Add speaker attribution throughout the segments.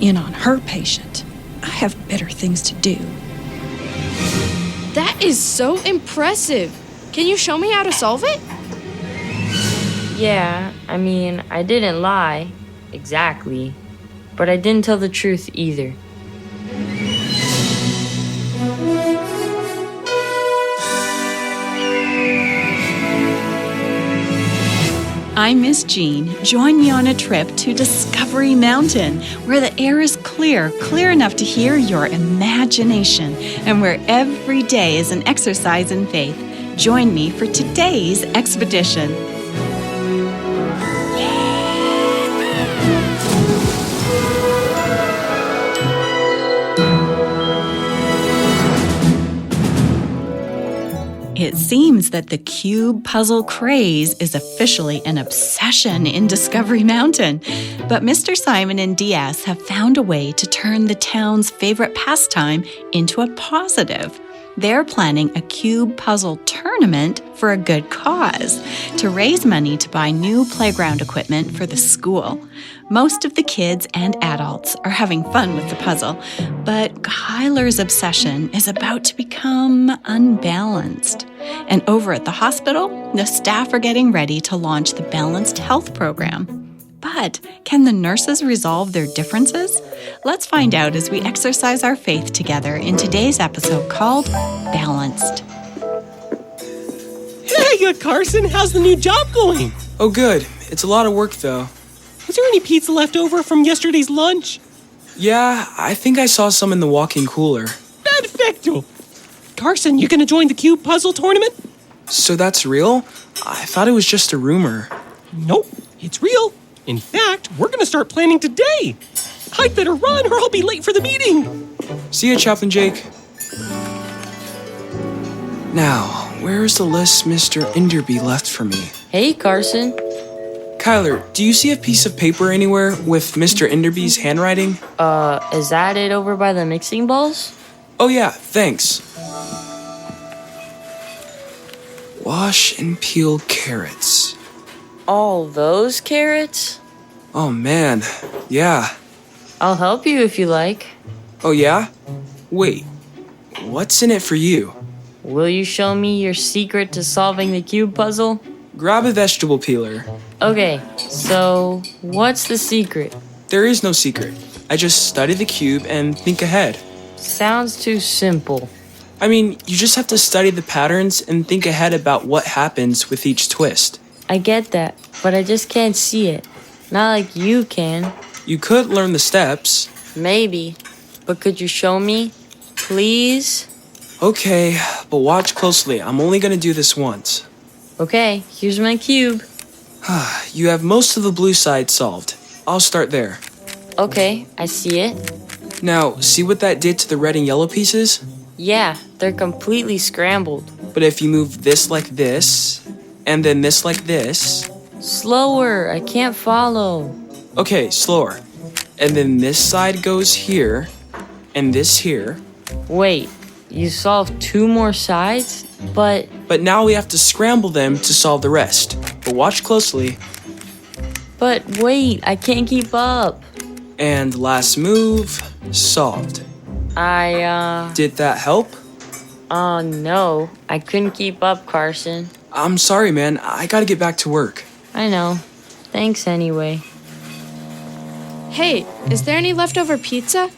Speaker 1: in on her patient. I have better things to do.
Speaker 2: That is so impressive. Can you show me how to solve it?
Speaker 3: Yeah, I didn't lie. Exactly. But I didn't tell the truth either.
Speaker 4: I'm Miss Jean. Join me on a trip to Discovery Mountain, where the air is clear enough to hear your imagination, and where every day is an exercise in faith. Join me for today's expedition. It seems that the cube puzzle craze is officially an obsession in Discovery Mountain. But Mr. Simon and DS have found a way to turn the town's favorite pastime into a positive. They're planning a cube puzzle tournament for a good cause, to raise money to buy new playground equipment for the school. Most of the kids and adults are having fun with the puzzle, but Kyler's obsession is about to become unbalanced. And over at the hospital, the staff are getting ready to launch the Balanced Health Program. But can the nurses resolve their differences? Let's find out as we exercise our faith together in today's episode called Balanced.
Speaker 5: Hey, Carson, how's the new job going?
Speaker 6: Oh, good. It's a lot of work, though.
Speaker 5: Was there any pizza left over from yesterday's lunch?
Speaker 6: Yeah, I think I saw some in the walk-in cooler.
Speaker 5: Perfecto! Carson, you gonna join the cube puzzle tournament?
Speaker 6: So that's real? I thought it was just a rumor.
Speaker 5: Nope, it's real. In fact, we're gonna start planning today. I'd better run or I'll be late for the meeting.
Speaker 6: See ya, Chaplain Jake. Now, where is the list Mr. Enderby left for me?
Speaker 3: Hey, Carson.
Speaker 6: Kyler, do you see a piece of paper anywhere with Mr. Enderby's handwriting?
Speaker 3: Is that it over by the mixing bowls?
Speaker 6: Oh yeah, thanks. Wash and peel carrots.
Speaker 3: All those carrots?
Speaker 6: Oh man, yeah.
Speaker 3: I'll help you if you like.
Speaker 6: Oh yeah? Wait, what's in it for you?
Speaker 3: Will you show me your secret to solving the cube puzzle?
Speaker 6: Grab a vegetable peeler.
Speaker 3: Okay, so what's the secret?
Speaker 6: There is no secret. I just study the cube and think ahead.
Speaker 3: Sounds too simple.
Speaker 6: You just have to study the patterns and think ahead about what happens with each twist.
Speaker 3: I get that, but I just can't see it. Not like you can.
Speaker 6: You could learn the steps.
Speaker 3: Maybe, but could you show me? Please?
Speaker 6: Okay, but watch closely. I'm only gonna do this once.
Speaker 3: Okay, here's my cube.
Speaker 6: You have most of the blue side solved. I'll start there.
Speaker 3: Okay, I see it.
Speaker 6: Now, see what that did to the red and yellow pieces?
Speaker 3: Yeah, they're completely scrambled.
Speaker 6: But if you move this like this, and then this like this...
Speaker 3: Slower, I can't follow.
Speaker 6: Okay, slower. And then this side goes here, and this here.
Speaker 3: Wait, you solved 2 more sides? But
Speaker 6: now we have to scramble them to solve the rest. But watch closely.
Speaker 3: But wait, I can't keep up.
Speaker 6: And last move, solved. Did that help?
Speaker 3: No, I couldn't keep up, Carson.
Speaker 6: I'm sorry, man. I gotta get back to work.
Speaker 3: I know. Thanks anyway.
Speaker 2: Hey, is there any leftover pizza?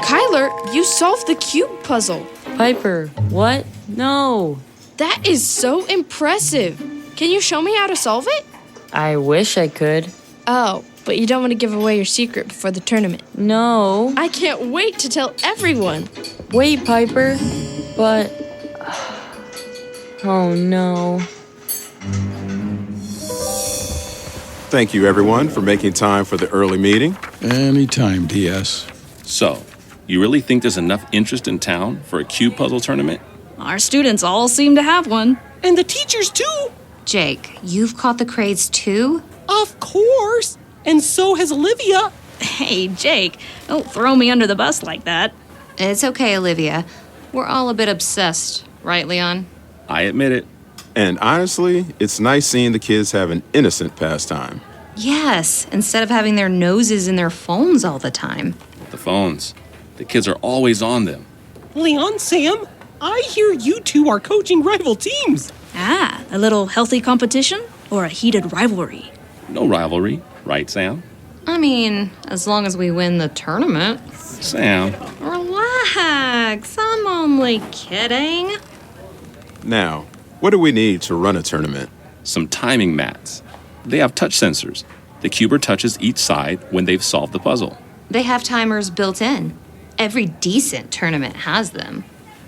Speaker 2: Kyler, you solved the cube puzzle.
Speaker 3: Piper, what? No.
Speaker 2: That is so impressive. Can you show me how to solve it?
Speaker 3: I wish I could.
Speaker 2: Oh, but you don't want to give away your secret before the tournament.
Speaker 3: No.
Speaker 2: I can't wait to tell everyone.
Speaker 3: Wait, Piper. But... Oh, no.
Speaker 7: Thank you, everyone, for making time for the early meeting.
Speaker 8: Anytime, DS.
Speaker 9: So, you really think there's enough interest in town for a cube puzzle tournament?
Speaker 1: Our students all seem to have one.
Speaker 5: And the teachers, too.
Speaker 10: Jake, you've caught the craze, too?
Speaker 5: Of course. And so has Olivia.
Speaker 1: Hey, Jake, don't throw me under the bus like that.
Speaker 10: It's okay, Olivia. We're all a bit obsessed, right, Leon?
Speaker 9: I admit it.
Speaker 7: And honestly, it's nice seeing the kids have an innocent pastime.
Speaker 10: Yes, instead of having their noses in their phones all the time.
Speaker 9: The phones. The kids are always on them.
Speaker 5: Leon, Sam, I hear you two are coaching rival teams.
Speaker 1: Ah, a little healthy competition or a heated rivalry?
Speaker 9: No rivalry, right, Sam?
Speaker 10: I mean, as long as we win the tournament.
Speaker 9: Sam.
Speaker 10: Relax, I'm only kidding.
Speaker 7: Now, what do we need to run a tournament?
Speaker 9: Some timing mats. They have touch sensors. The cuber touches each side when they've solved the puzzle.
Speaker 10: They have timers built in. Every decent tournament has them.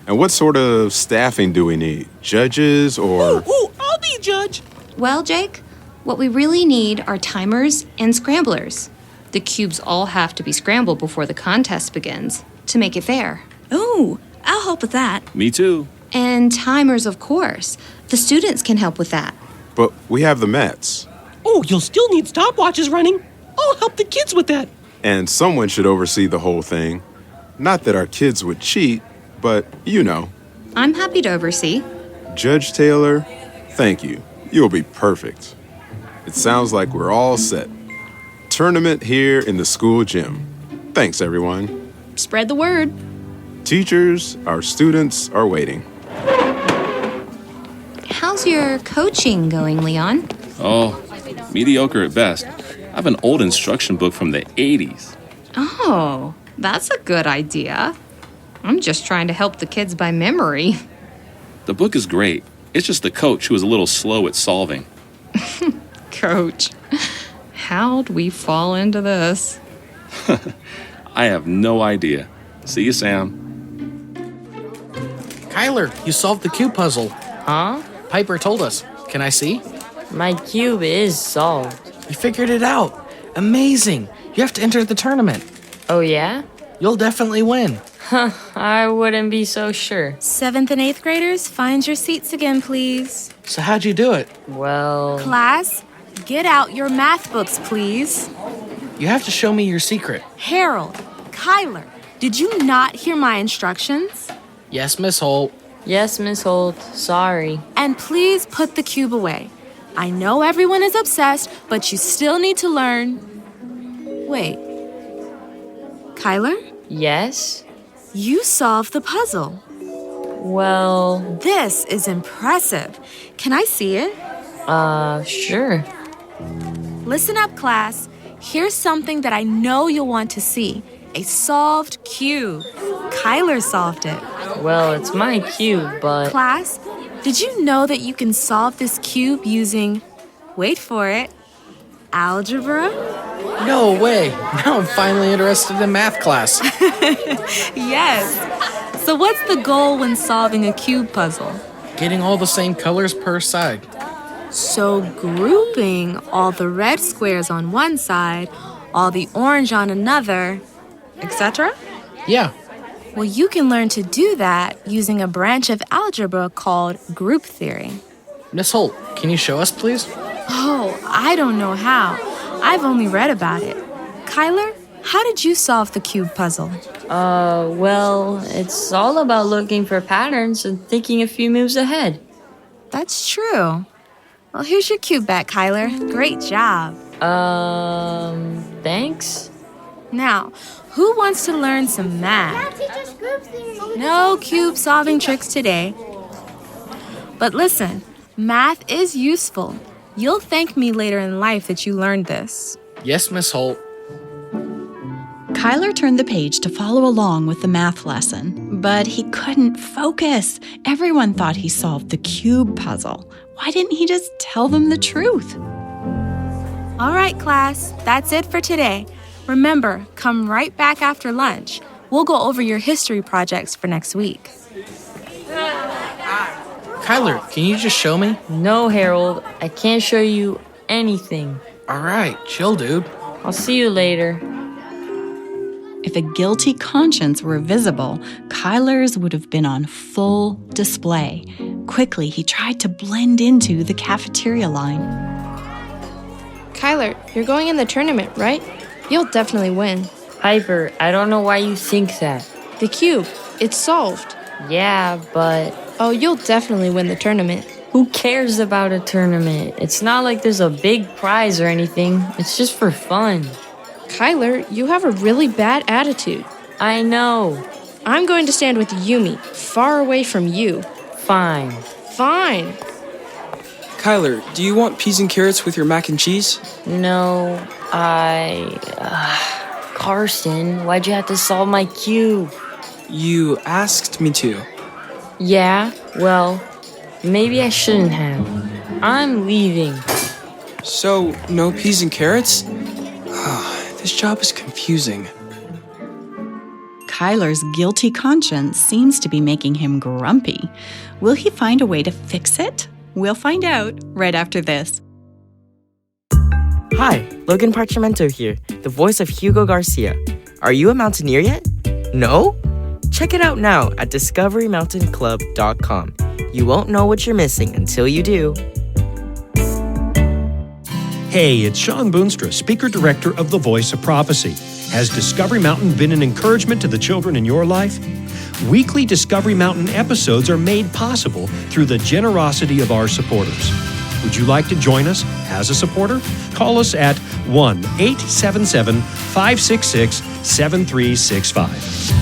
Speaker 7: And what sort of staffing do we need? Judges or...
Speaker 5: Ooh, I'll be a judge.
Speaker 10: Well, Jake, what we really need are timers and scramblers. The cubes all have to be scrambled before the contest begins to make it fair.
Speaker 1: Oh, I'll help with that.
Speaker 9: Me too.
Speaker 10: And timers, of course. The students can help with that.
Speaker 7: But we have the mats.
Speaker 5: Oh, you'll still need stopwatches running. I'll help the kids with that.
Speaker 7: And someone should oversee the whole thing. Not that our kids would cheat, but you know.
Speaker 10: I'm happy to oversee.
Speaker 7: Judge Taylor, thank you. You'll be perfect. It sounds like we're all set. Tournament here in the school gym. Thanks, everyone.
Speaker 2: Spread the word.
Speaker 7: Teachers, our students are waiting.
Speaker 10: How's your coaching going, Leon?
Speaker 9: Oh, mediocre at best. I have an old instruction book from the 80s.
Speaker 10: Oh, that's a good idea. I'm just trying to help the kids by memory.
Speaker 9: The book is great. It's just the coach who is a little slow at solving.
Speaker 10: Coach, how'd we fall into this?
Speaker 9: I have no idea. See you, Sam.
Speaker 11: Kyler, you solved the cube puzzle.
Speaker 3: Huh?
Speaker 11: Piper told us. Can I see?
Speaker 3: My cube is solved.
Speaker 11: You figured it out. Amazing. You have to enter the tournament.
Speaker 3: Oh, yeah?
Speaker 11: You'll definitely win.
Speaker 3: I wouldn't be so sure.
Speaker 12: 7th and 8th graders, find your seats again, please.
Speaker 11: So how'd you do it?
Speaker 3: Well...
Speaker 12: Class, get out your math books, please.
Speaker 11: You have to show me your secret.
Speaker 12: Harold, Kyler, did you not hear my instructions?
Speaker 11: Yes, Miss Holt.
Speaker 3: Yes, Miss Holt. Sorry.
Speaker 12: And please put the cube away. I know everyone is obsessed, but you still need to learn. Wait. Kyler?
Speaker 3: Yes?
Speaker 12: You solved the puzzle.
Speaker 3: Well...
Speaker 12: This is impressive. Can I see it?
Speaker 3: Sure.
Speaker 12: Listen up, class. Here's something that I know you'll want to see. A solved cube. Kyler solved it.
Speaker 3: Well, it's my cube, but...
Speaker 12: Class, did you know that you can solve this cube using, wait for it, algebra?
Speaker 11: No way. Now I'm finally interested in math class.
Speaker 12: Yes. So what's the goal when solving a cube puzzle?
Speaker 11: Getting all the same colors per side.
Speaker 12: So grouping all the red squares on one side, all the orange on another, etc.?
Speaker 11: Yeah.
Speaker 12: Well, you can learn to do that using a branch of algebra called group theory.
Speaker 11: Miss Holt, can you show us, please?
Speaker 12: Oh, I don't know how. I've only read about it. Kyler, how did you solve the cube puzzle?
Speaker 3: Well, it's all about looking for patterns and thinking a few moves ahead.
Speaker 12: That's true. Well, here's your cube back, Kyler. Great job.
Speaker 3: Thanks?
Speaker 12: Now, who wants to learn some math? No cube solving tricks today. But listen, math is useful. You'll thank me later in life that you learned this.
Speaker 11: Yes, Miss Holt.
Speaker 4: Kyler turned the page to follow along with the math lesson, but he couldn't focus. Everyone thought he solved the cube puzzle. Why didn't he just tell them the truth?
Speaker 12: All right, class, that's it for today. Remember, come right back after lunch. We'll go over your history projects for next week.
Speaker 11: Kyler, can you just show me?
Speaker 3: No, Harold. I can't show you anything.
Speaker 11: All right, chill, dude.
Speaker 3: I'll see you later.
Speaker 4: If a guilty conscience were visible, Kyler's would have been on full display. Quickly, he tried to blend into the cafeteria line.
Speaker 2: Kyler, you're going in the tournament, right? You'll definitely win.
Speaker 3: Piper, I don't know why you think that.
Speaker 2: The cube, it's solved.
Speaker 3: Yeah, but...
Speaker 2: Oh, you'll definitely win the tournament.
Speaker 3: Who cares about a tournament? It's not like there's a big prize or anything. It's just for fun.
Speaker 2: Kyler, you have a really bad attitude.
Speaker 3: I know.
Speaker 2: I'm going to stand with Yumi, far away from you.
Speaker 3: Fine.
Speaker 2: Fine.
Speaker 6: Kyler, do you want peas and carrots with your mac and cheese?
Speaker 3: No, Carson, why'd you have to solve my cube?
Speaker 6: You asked me to.
Speaker 3: Yeah, well, maybe I shouldn't have. I'm leaving.
Speaker 6: So, no peas and carrots? This job is confusing.
Speaker 4: Kyler's guilty conscience seems to be making him grumpy. Will he find a way to fix it? We'll find out right after this.
Speaker 13: Hi, Logan Parchimento here, the voice of Hugo Garcia. Are you a mountaineer yet? No? Check it out now at discoverymountainclub.com. You won't know what you're missing until you do.
Speaker 14: Hey, it's Sean Boonstra, Speaker Director of The Voice of Prophecy. Has Discovery Mountain been an encouragement to the children in your life? Weekly Discovery Mountain episodes are made possible through the generosity of our supporters. Would you like to join us as a supporter? Call us at 1-877-566-7365.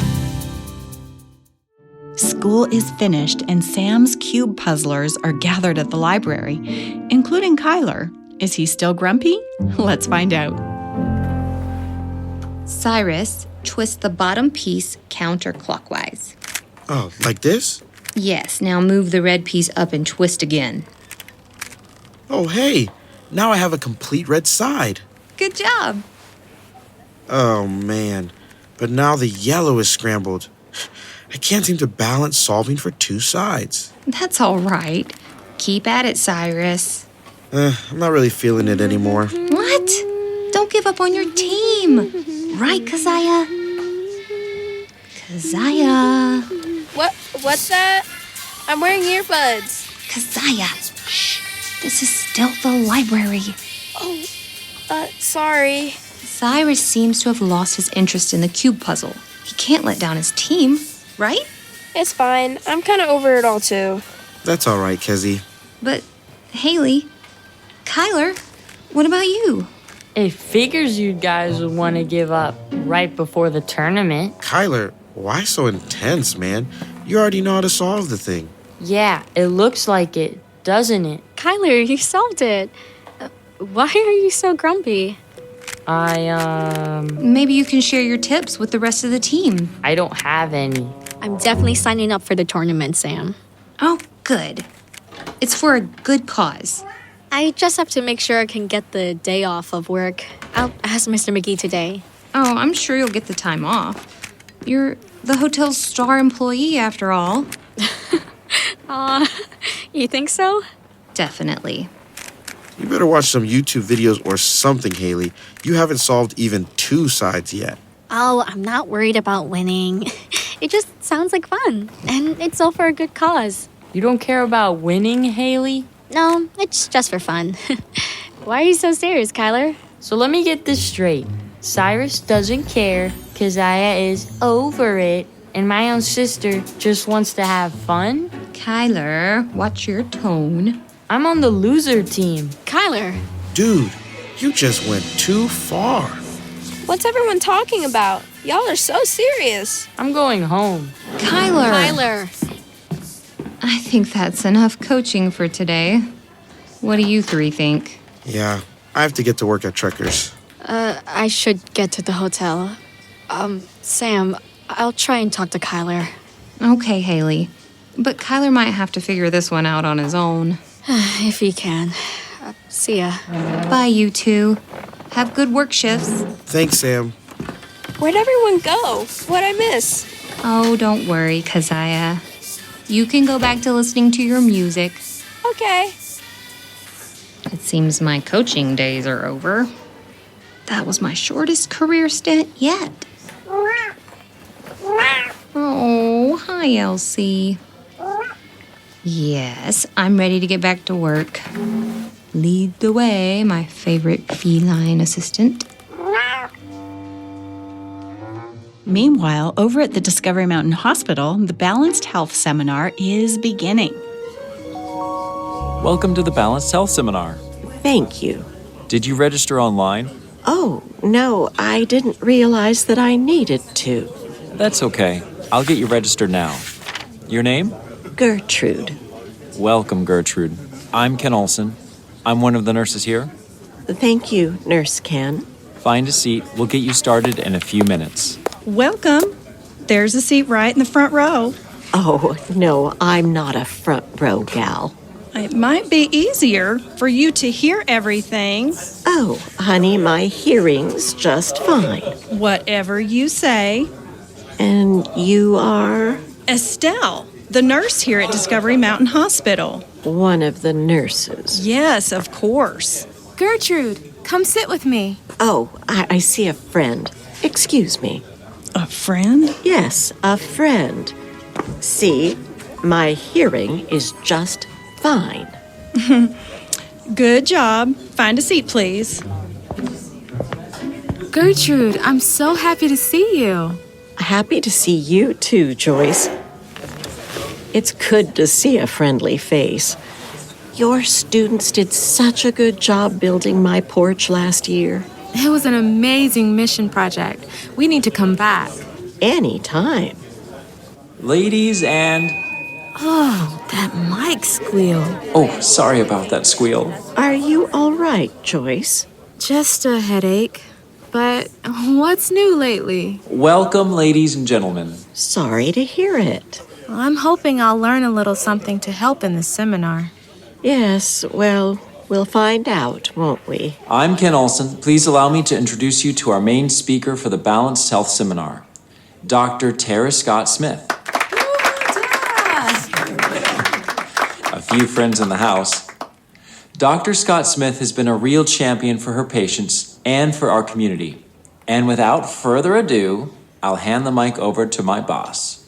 Speaker 4: School is finished and Sam's cube puzzlers are gathered at the library, including Kyler. Is he still grumpy? Let's find out.
Speaker 10: Cyrus, twist the bottom piece counterclockwise.
Speaker 15: Oh, like this?
Speaker 10: Yes, now move the red piece up and twist again.
Speaker 15: Oh, hey, now I have a complete red side.
Speaker 10: Good job.
Speaker 15: Oh, man, but now the yellow is scrambled. I can't seem to balance solving for two sides.
Speaker 10: That's all right. Keep at it, Cyrus.
Speaker 15: I'm not really feeling it anymore.
Speaker 10: What? Don't give up on your team. Right, Keziah? Keziah.
Speaker 12: What's that? I'm wearing earbuds.
Speaker 10: Keziah, shh. This is still the library.
Speaker 12: Oh, sorry.
Speaker 10: Cyrus seems to have lost his interest in the cube puzzle. He can't let down his team, right?
Speaker 12: It's fine. I'm kind of over it all, too.
Speaker 15: That's all right, Kezzy.
Speaker 10: But, Haley, Kyler, what about you?
Speaker 3: It figures you guys would want to give up right before the tournament.
Speaker 15: Kyler, why so intense, man? You already know how to solve the thing.
Speaker 3: Yeah, it looks like it, doesn't it?
Speaker 12: Kyler, you solved it. Why are you so grumpy?
Speaker 10: Maybe you can share your tips with the rest of the team.
Speaker 3: I don't have any.
Speaker 12: I'm definitely signing up for the tournament, Sam.
Speaker 10: Oh, good. It's for a good cause.
Speaker 12: I just have to make sure I can get the day off of work. I'll ask Mr. McGee today.
Speaker 10: Oh, I'm sure you'll get the time off. You're the hotel's star employee, after all.
Speaker 12: You think so?
Speaker 10: Definitely.
Speaker 15: You better watch some YouTube videos or something, Haley. You haven't solved even two sides yet.
Speaker 12: Oh, I'm not worried about winning. It just sounds like fun, and it's all for a good cause.
Speaker 3: You don't care about winning, Haley?
Speaker 12: No, it's just for fun. Why are you so serious, Kyler?
Speaker 3: So let me get this straight. Cyrus doesn't care, Keziah is over it, and my own sister just wants to have fun?
Speaker 10: Kyler, watch your tone.
Speaker 3: I'm on the loser team.
Speaker 12: Kyler.
Speaker 15: Dude, you just went too far.
Speaker 16: What's everyone talking about? Y'all are so serious.
Speaker 3: I'm going home.
Speaker 10: Kyler. I think that's enough coaching for today. What do you three think?
Speaker 15: Yeah, I have to get to work at Trekkers.
Speaker 12: I should get to the hotel. Sam, I'll try and talk to Kyler.
Speaker 10: Okay, Haley. But Kyler might have to figure this one out on his own.
Speaker 12: If he can. See ya.
Speaker 10: Bye, you two. Have good work shifts.
Speaker 15: Thanks, Sam.
Speaker 16: Where'd everyone go? What'd I miss?
Speaker 10: Oh, don't worry, Keziah. You can go back to listening to your music.
Speaker 16: Okay.
Speaker 10: It seems my coaching days are over. That was my shortest career stint yet. Oh, hi, Elsie. Yes, I'm ready to get back to work. Lead the way, my favorite feline assistant.
Speaker 4: Meanwhile, over at the Discovery Mountain Hospital, the Balanced Health Seminar is beginning.
Speaker 17: Welcome to the Balanced Health Seminar.
Speaker 18: Thank you.
Speaker 17: Did you register online?
Speaker 18: Oh, no, I didn't realize that I needed to.
Speaker 17: That's okay. I'll get you registered now. Your name?
Speaker 18: Gertrude.
Speaker 17: Welcome, Gertrude. I'm Ken Olson. I'm one of the nurses here.
Speaker 18: Thank you, Nurse Ken.
Speaker 17: Find a seat. We'll get you started in a few minutes.
Speaker 1: Welcome. There's a seat right in the front row.
Speaker 18: Oh, no, I'm not a front row gal.
Speaker 1: It might be easier for you to hear everything.
Speaker 18: Oh, honey, my hearing's just fine.
Speaker 1: Whatever you say.
Speaker 18: And you are?
Speaker 1: Estelle, the nurse here at Discovery Mountain Hospital.
Speaker 18: One of the nurses.
Speaker 1: Yes, of course.
Speaker 12: Gertrude, come sit with me.
Speaker 18: Oh, I see a friend. Excuse me.
Speaker 1: A friend?
Speaker 18: Yes, a friend. See, my hearing is just fine.
Speaker 1: Good job. Find a seat, please.
Speaker 12: Gertrude, I'm so happy to see you.
Speaker 18: Happy to see you too, Joyce. It's good to see a friendly face. Your students did such a good job building my porch last year.
Speaker 12: It was an amazing mission project. We need to come back.
Speaker 18: Anytime.
Speaker 17: Ladies and...
Speaker 12: Oh, that mic squeal.
Speaker 17: Oh, sorry about that squeal.
Speaker 18: Are you all right, Joyce?
Speaker 12: Just a headache. But what's new lately?
Speaker 17: Welcome, ladies and gentlemen.
Speaker 18: Sorry to hear it.
Speaker 12: I'm hoping I'll learn a little something to help in the seminar.
Speaker 18: Yes, well, we'll find out, won't we?
Speaker 17: I'm Ken Olson. Please allow me to introduce you to our main speaker for the Balanced Health Seminar, Dr. Tara Scott Smith. A few friends in the house. Dr. Scott Smith has been a real champion for her patients and for our community. And without further ado, I'll hand the mic over to my boss.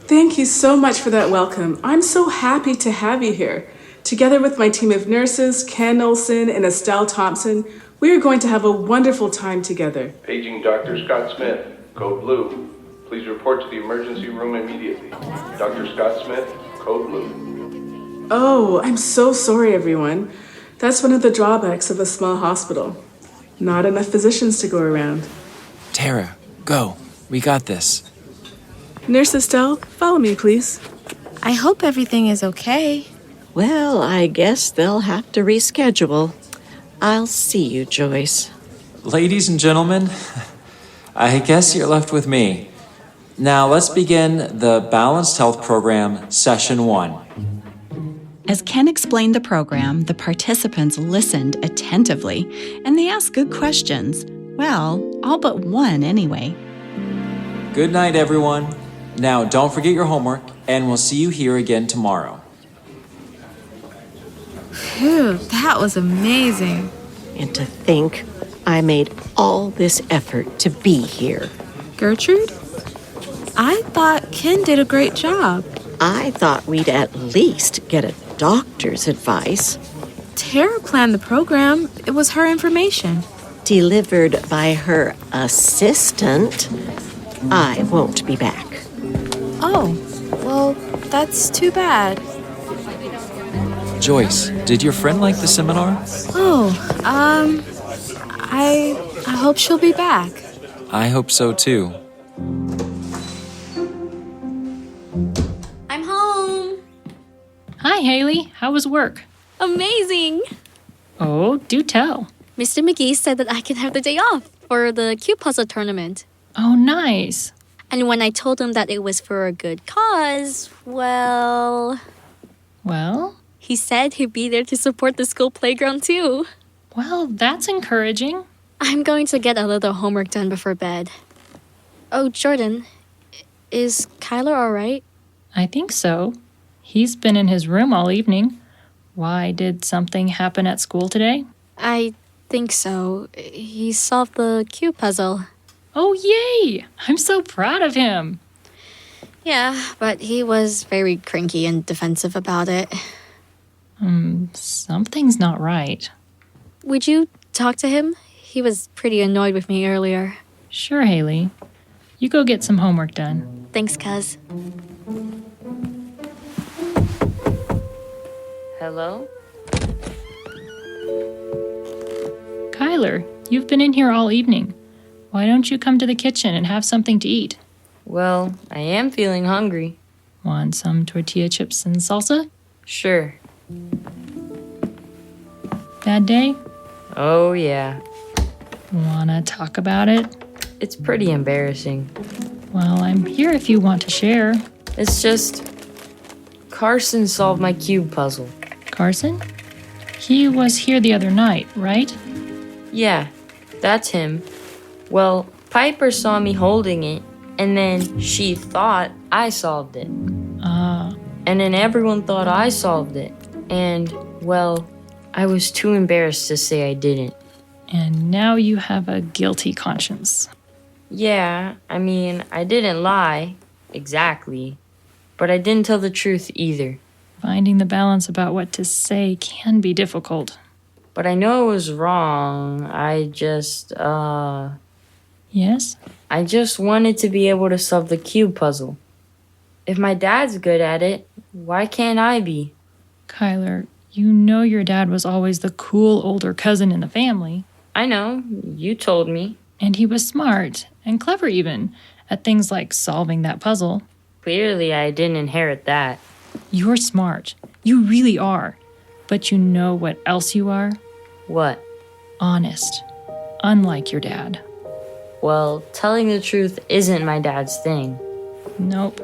Speaker 19: Thank you so much for that welcome. I'm so happy to have you here. Together with my team of nurses, Ken Olson and Estelle Thompson, we are going to have a wonderful time together.
Speaker 20: Paging Dr. Scott Smith, code blue. Please report to the emergency room immediately. Dr. Scott Smith, code blue.
Speaker 19: Oh, I'm so sorry, everyone. That's one of the drawbacks of a small hospital. Not enough physicians to go around.
Speaker 17: Tara, go. We got this.
Speaker 19: Nurse Estelle, follow me, please.
Speaker 12: I hope everything is okay.
Speaker 18: Well, I guess they'll have to reschedule. I'll see you, Joyce.
Speaker 17: Ladies and gentlemen, I guess you're left with me. Now let's begin the Balanced Health Program, Session 1.
Speaker 4: As Ken explained the program, the participants listened attentively, and they asked good questions. Well, all but one anyway.
Speaker 17: Good night, everyone. Now, don't forget your homework, and we'll see you here again tomorrow.
Speaker 12: Phew, that was amazing.
Speaker 18: And to think I made all this effort to be here.
Speaker 12: Gertrude? I thought Ken did a great job.
Speaker 18: I thought we'd at least get a doctor's advice.
Speaker 12: Tara planned the program. It was her information.
Speaker 18: Delivered by her assistant. I won't be back.
Speaker 12: Oh, well, that's too bad.
Speaker 17: Joyce, did your friend like the seminar?
Speaker 12: Oh, I hope she'll be back.
Speaker 17: I hope so too.
Speaker 21: I'm home.
Speaker 22: Hi, Haley. How was work?
Speaker 21: Amazing.
Speaker 22: Oh, do tell.
Speaker 21: Mr. McGee said that I can have the day off for the cube puzzle tournament.
Speaker 22: Oh, nice.
Speaker 21: And when I told him that it was for a good cause, well...
Speaker 22: Well?
Speaker 21: He said he'd be there to support the school playground too.
Speaker 22: Well, that's encouraging.
Speaker 21: I'm going to get a little homework done before bed. Oh, Jordan, is Kyler all right?
Speaker 22: I think so. He's been in his room all evening. Why, did something happen at school today?
Speaker 21: I think so. He solved the cube puzzle.
Speaker 22: Oh, yay! I'm so proud of him.
Speaker 21: Yeah, but he was very cranky and defensive about it.
Speaker 22: Something's not right.
Speaker 21: Would you talk to him? He was pretty annoyed with me earlier.
Speaker 22: Sure, Haley. You go get some homework done.
Speaker 21: Thanks, cuz.
Speaker 3: Hello?
Speaker 22: Kyler, you've been in here all evening. Why don't you come to the kitchen and have something to eat?
Speaker 3: Well, I am feeling hungry.
Speaker 22: Want some tortilla chips and salsa?
Speaker 3: Sure.
Speaker 22: Bad day?
Speaker 3: Oh, yeah.
Speaker 22: Wanna talk about it?
Speaker 3: It's pretty embarrassing.
Speaker 22: Well, I'm here if you want to share.
Speaker 3: It's just... Carson solved my cube puzzle.
Speaker 22: Carson? He was here the other night, right?
Speaker 3: Yeah, that's him. Well, Piper saw me holding it, and then she thought I solved it. And then everyone thought I solved it. And, well, I was too embarrassed to say I didn't.
Speaker 22: And now you have a guilty conscience.
Speaker 3: Yeah, I mean, I didn't lie, exactly. But I didn't tell the truth either.
Speaker 22: Finding the balance about what to say can be difficult.
Speaker 3: But I know it was wrong.
Speaker 22: Yes?
Speaker 3: I just wanted to be able to solve the cube puzzle. If my dad's good at it, why can't I be?
Speaker 22: Kyler, you know your dad was always the cool older cousin in the family.
Speaker 3: I know, you told me.
Speaker 22: And he was smart, and clever even, at things like solving that puzzle.
Speaker 3: Clearly, I didn't inherit that.
Speaker 22: You're smart. You really are. But you know what else you are?
Speaker 3: What?
Speaker 22: Honest. Unlike your dad.
Speaker 3: Well, telling the truth isn't my dad's thing.
Speaker 22: Nope.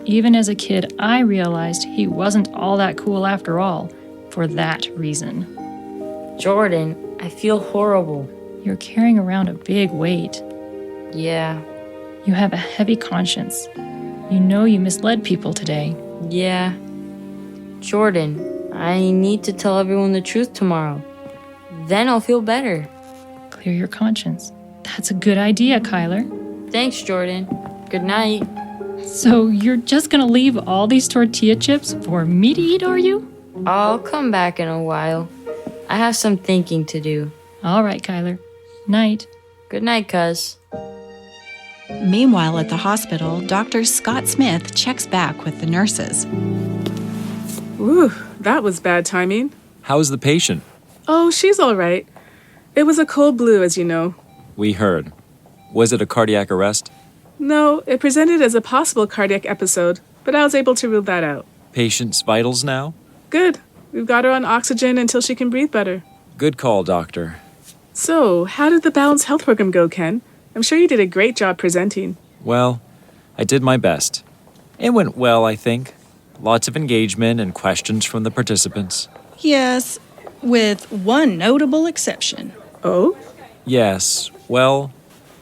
Speaker 22: Even as a kid, I realized he wasn't all that cool after all, for that reason.
Speaker 3: Jordan, I feel horrible.
Speaker 22: You're carrying around a big weight.
Speaker 3: Yeah.
Speaker 22: You have a heavy conscience. You know you misled people today.
Speaker 3: Yeah. Jordan, I need to tell everyone the truth tomorrow. Then I'll feel better.
Speaker 22: Clear your conscience. That's a good idea, Kyler.
Speaker 3: Thanks, Jordan. Good night.
Speaker 22: So you're just gonna leave all these tortilla chips for me to eat, are you?
Speaker 3: I'll come back in a while. I have some thinking to do.
Speaker 22: All right, Kyler. Night.
Speaker 3: Good night, cuz.
Speaker 4: Meanwhile, at the hospital, Dr. Scott Smith checks back with the nurses.
Speaker 19: Whew, that was bad timing.
Speaker 17: How's the patient?
Speaker 19: Oh, she's all right. It was a cold blue, as you know.
Speaker 17: We heard. Was it a cardiac arrest?
Speaker 19: No, it presented as a possible cardiac episode, but I was able to rule that out.
Speaker 17: Patient's vitals now?
Speaker 19: Good. We've got her on oxygen until she can breathe better.
Speaker 17: Good call, doctor.
Speaker 19: So, how did the Balanced Health Program go, Ken? I'm sure you did a great job presenting.
Speaker 17: Well, I did my best. It went well, I think. Lots of engagement and questions from the participants.
Speaker 1: Yes, with one notable exception.
Speaker 19: Oh?
Speaker 17: Yes, well,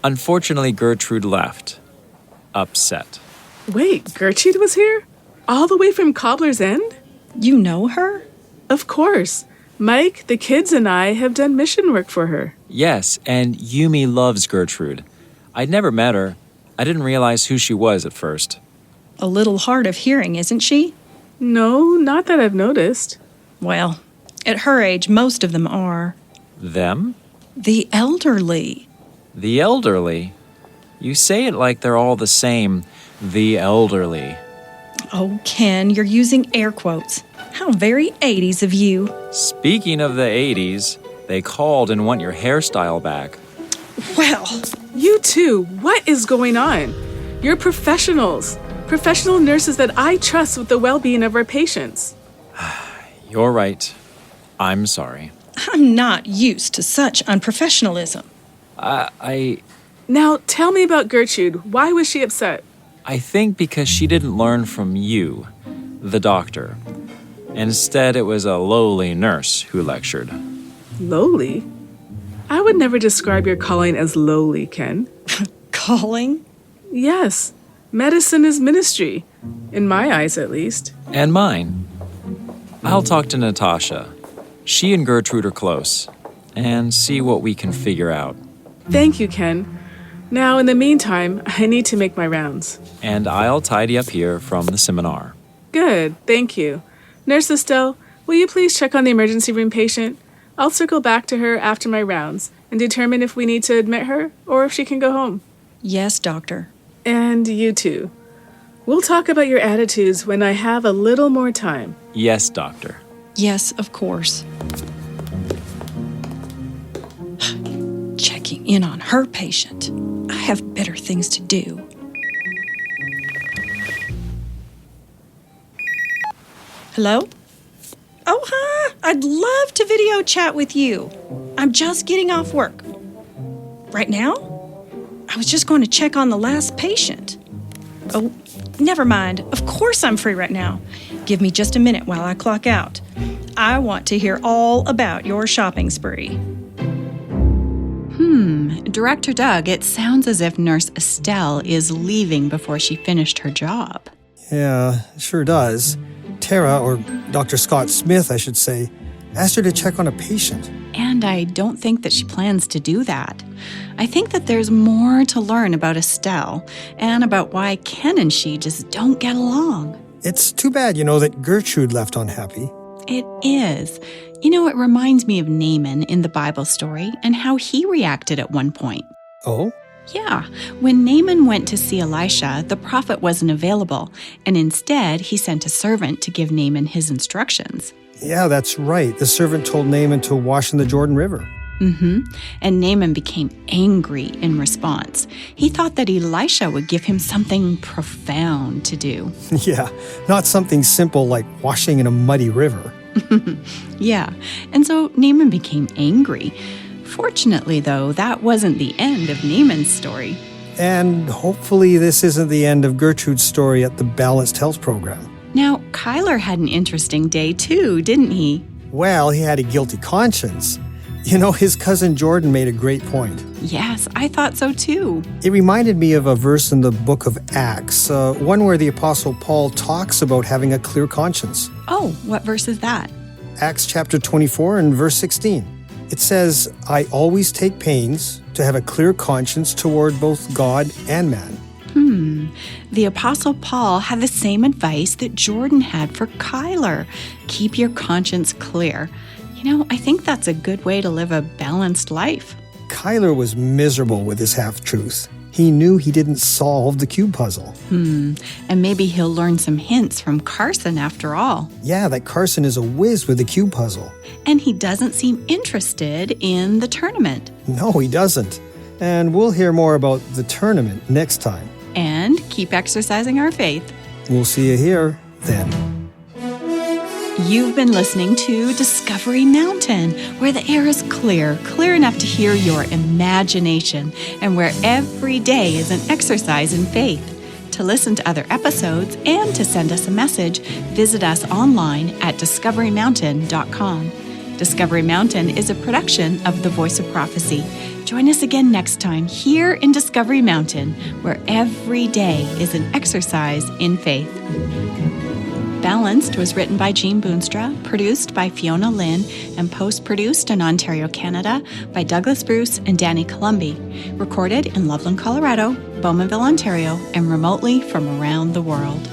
Speaker 17: unfortunately Gertrude left. Upset.
Speaker 19: Wait, Gertrude was here? All the way from Cobbler's End?
Speaker 1: You know her?
Speaker 19: Of course. Mike, the kids, and I have done mission work for her.
Speaker 17: Yes, and Yumi loves Gertrude. I'd never met her. I didn't realize who she was at first.
Speaker 1: A little hard of hearing, isn't she?
Speaker 19: No, not that I've noticed.
Speaker 1: Well, at her age, most of them are.
Speaker 17: Them?
Speaker 1: The elderly.
Speaker 17: The elderly? You say it like they're all the same. The elderly.
Speaker 1: Oh, Ken, you're using air quotes. How very 80s of you.
Speaker 17: Speaking of the 80s, they called and want your hairstyle back.
Speaker 19: Well, you two, what is going on? You're professionals. Professional nurses that I trust with the well-being of our patients.
Speaker 17: You're right. I'm sorry.
Speaker 1: I'm not used to such unprofessionalism.
Speaker 19: Now, tell me about Gertrude. Why was she upset?
Speaker 17: I think because she didn't learn from you, the doctor. Instead, it was a lowly nurse who lectured.
Speaker 19: Lowly? I would never describe your calling as lowly, Ken.
Speaker 1: Calling?
Speaker 19: Yes. Medicine is ministry. In my eyes, at least.
Speaker 17: And mine. I'll talk to Natasha. She and Gertrude are close. And see what we can figure out.
Speaker 19: Thank you, Ken. Now, in the meantime, I need to make my rounds.
Speaker 17: And I'll tidy up here from the seminar.
Speaker 19: Good, thank you. Nurse Estelle, will you please check on the emergency room patient? I'll circle back to her after my rounds and determine if we need to admit her or if she can go home.
Speaker 1: Yes, doctor.
Speaker 19: And you too. We'll talk about your attitudes when I have a little more time.
Speaker 17: Yes, doctor.
Speaker 1: Yes, of course. Checking in on her patient. I have better things to do. Hello? Oh, hi! I'd love to video chat with you. I'm just getting off work. Right now? I was just going to check on the last patient. Oh, never mind. Of course I'm free right now. Give me just a minute while I clock out. I want to hear all about your shopping spree.
Speaker 4: Director Doug, it sounds as if Nurse Estelle is leaving before she finished her job.
Speaker 5: Yeah, it sure does. Tara, or Dr. Scott Smith, I should say, asked her to check on a patient.
Speaker 4: And I don't think that she plans to do that. I think that there's more to learn about Estelle and about why Ken and she just don't get along.
Speaker 5: It's too bad, that Gertrude left unhappy.
Speaker 4: It is. It reminds me of Naaman in the Bible story and how he reacted at one point.
Speaker 5: Oh?
Speaker 4: Yeah. When Naaman went to see Elisha, the prophet wasn't available, and instead he sent a servant to give Naaman his instructions.
Speaker 5: Yeah, that's right. The servant told Naaman to wash in the Jordan River.
Speaker 4: And Naaman became angry in response. He thought that Elisha would give him something profound to do.
Speaker 5: Yeah, not something simple like washing in a muddy river.
Speaker 4: Yeah, and so Naaman became angry. Fortunately, though, that wasn't the end of Naaman's story.
Speaker 5: And hopefully this isn't the end of Gertrude's story at the Balanced Health Program.
Speaker 4: Now, Kyler had an interesting day too, didn't he?
Speaker 5: Well, he had a guilty conscience. His cousin Jordan made a great point.
Speaker 4: Yes, I thought so too.
Speaker 5: It reminded me of a verse in the book of Acts, one where the Apostle Paul talks about having a clear conscience.
Speaker 4: Oh, what verse is that?
Speaker 5: Acts chapter 24 and verse 16. It says, "I always take pains to have a clear conscience toward both God and man."
Speaker 4: The Apostle Paul had the same advice that Jordan had for Kyler. Keep your conscience clear. I think that's a good way to live a balanced life.
Speaker 5: Kyler was miserable with his half-truth. He knew he didn't solve the cube puzzle.
Speaker 4: And maybe he'll learn some hints from Carson after all.
Speaker 5: Yeah, that Carson is a whiz with the cube puzzle.
Speaker 4: And he doesn't seem interested in the tournament.
Speaker 5: No, he doesn't. And we'll hear more about the tournament next time.
Speaker 4: And keep exercising our faith.
Speaker 5: We'll see you here then.
Speaker 4: You've been listening to Discovery Mountain, where the air is clear enough to hear your imagination, and where every day is an exercise in faith. To listen to other episodes and to send us a message, visit us online at discoverymountain.com. Discovery Mountain is a production of The Voice of Prophecy. Join us again next time here in Discovery Mountain, where every day is an exercise in faith. Balanced was written by Jean Boonstra, produced by Fiona Lynn, and post-produced in Ontario, Canada by Douglas Bruce and Danny Columbi. Recorded in Loveland, Colorado, Bowmanville, Ontario, and remotely from around the world.